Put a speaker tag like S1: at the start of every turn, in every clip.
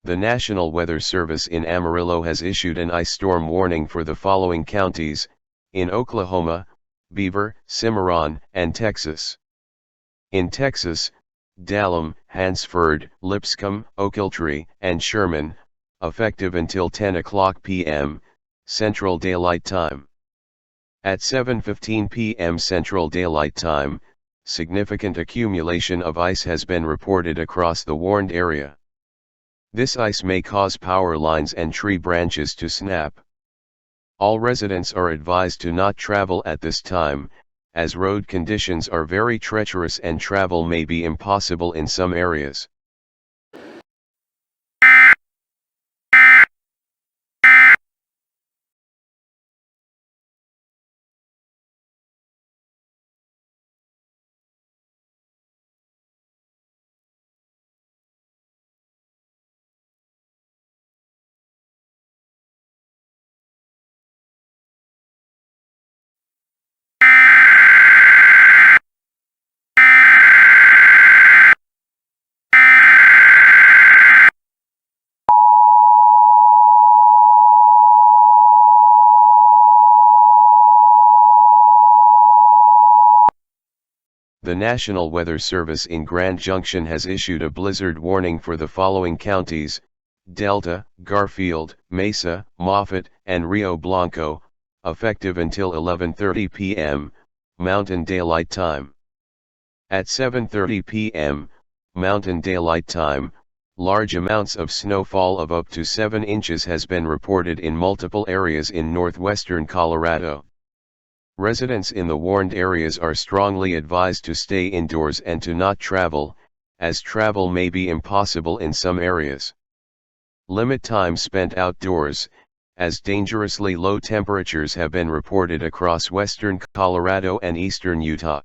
S1: The National Weather Service in Amarillo has issued an ice storm warning for the following counties, in Oklahoma, Beaver, Cimarron, and Texas. In Texas, Dallam, Hansford, Lipscomb, Ochiltree, and Sherman, effective until 10 o'clock p.m., Central Daylight Time. At 7:15 p.m. Central Daylight Time, significant accumulation of ice has been reported across the warned area. This ice may cause power lines and tree branches to snap. All residents are advised to not travel at this time, as road conditions are very treacherous and travel may be impossible in some areas. The National Weather Service in Grand Junction has issued a blizzard warning for the following counties, Delta, Garfield, Mesa, Moffett, and Rio Blanco, effective until 11:30 p.m., Mountain Daylight Time. At 7:30 p.m., Mountain Daylight Time, large amounts of snowfall of up to 7 inches has been reported in multiple areas in northwestern Colorado. Residents in the warned areas are strongly advised to stay indoors and to not travel, as travel may be impossible in some areas. Limit time spent outdoors, as dangerously low temperatures have been reported across western Colorado and eastern Utah.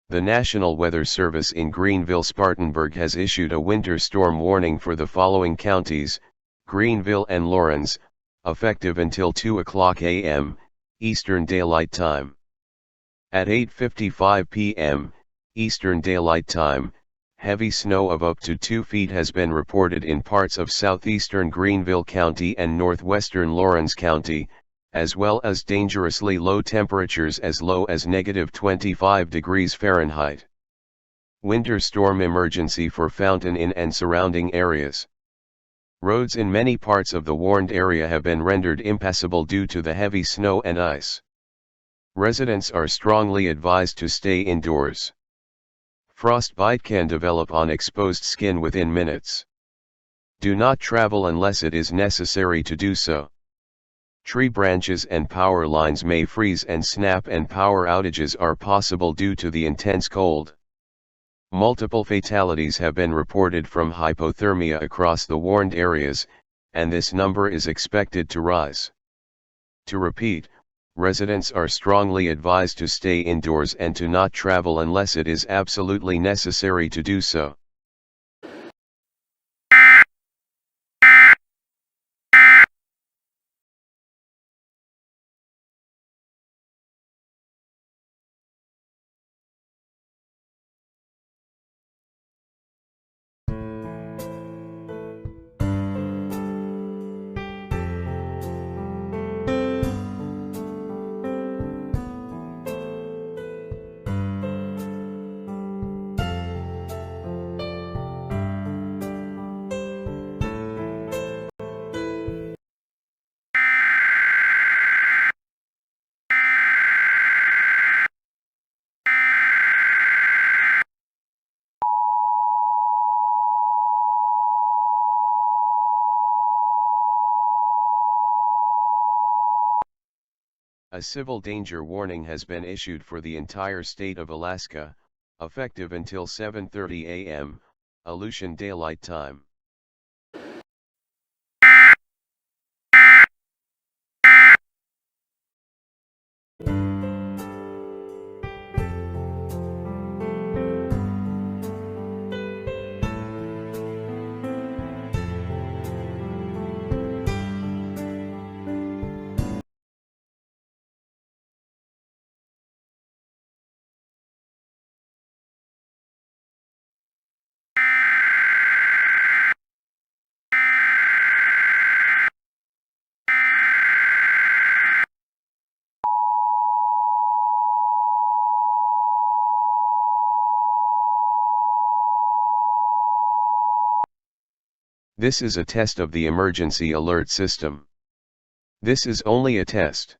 S1: The National Weather Service in Greenville-Spartanburg has issued a winter storm warning for the following counties, Greenville and Laurens, effective until 2 o'clock a.m., Eastern Daylight Time. At 8:55 p.m., Eastern Daylight Time, heavy snow of up to 2 feet has been reported in parts of southeastern Greenville County and northwestern Laurens County, as well as dangerously low temperatures as low as -25 degrees Fahrenheit. Winter storm emergency for Fountain Inn and surrounding areas. Roads in many parts of the warned area have been rendered impassable due to the heavy snow and ice. Residents are strongly advised to stay indoors. Frostbite can develop on exposed skin within minutes. Do not travel unless it is necessary to do so. Tree branches and power lines may freeze and snap, and power outages are possible due to the intense cold. Multiple fatalities have been reported from hypothermia across the warned areas, and this number is expected to rise. To repeat, residents are strongly advised to stay indoors and to not travel unless it is absolutely necessary to do so. A civil danger warning has been issued for the entire state of Alaska, effective until 7:30 a.m., Aleutian Daylight Time. This is a test of the emergency alert system. This is only a test.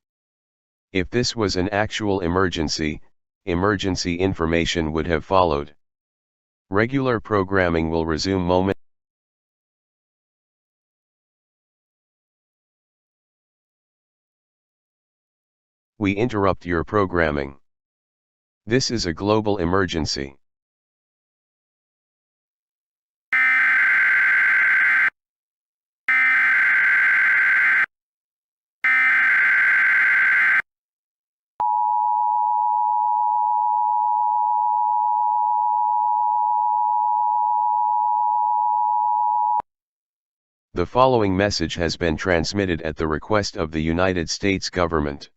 S1: If this was an actual emergency, emergency information would have followed. Regular programming will resume moment. We interrupt your programming. This is a global emergency. The following message has been transmitted at the request of the United States government.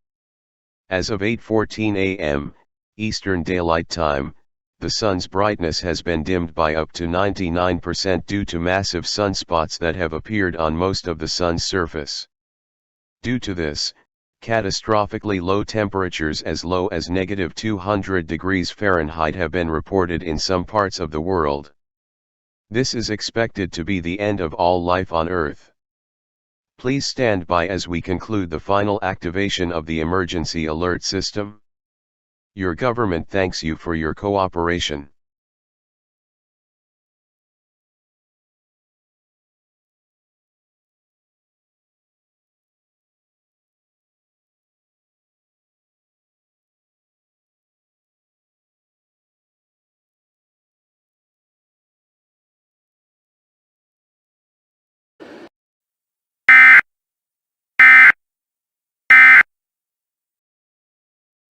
S1: As of 8:14 a.m., Eastern Daylight Time, the sun's brightness has been dimmed by up to 99% due to massive sunspots that have appeared on most of the sun's surface. Due to this, catastrophically low temperatures as low as -200 degrees Fahrenheit have been reported in some parts of the world. This is expected to be the end of all life on Earth. Please stand by as we conclude the final activation of the emergency alert system. Your government thanks you for your cooperation.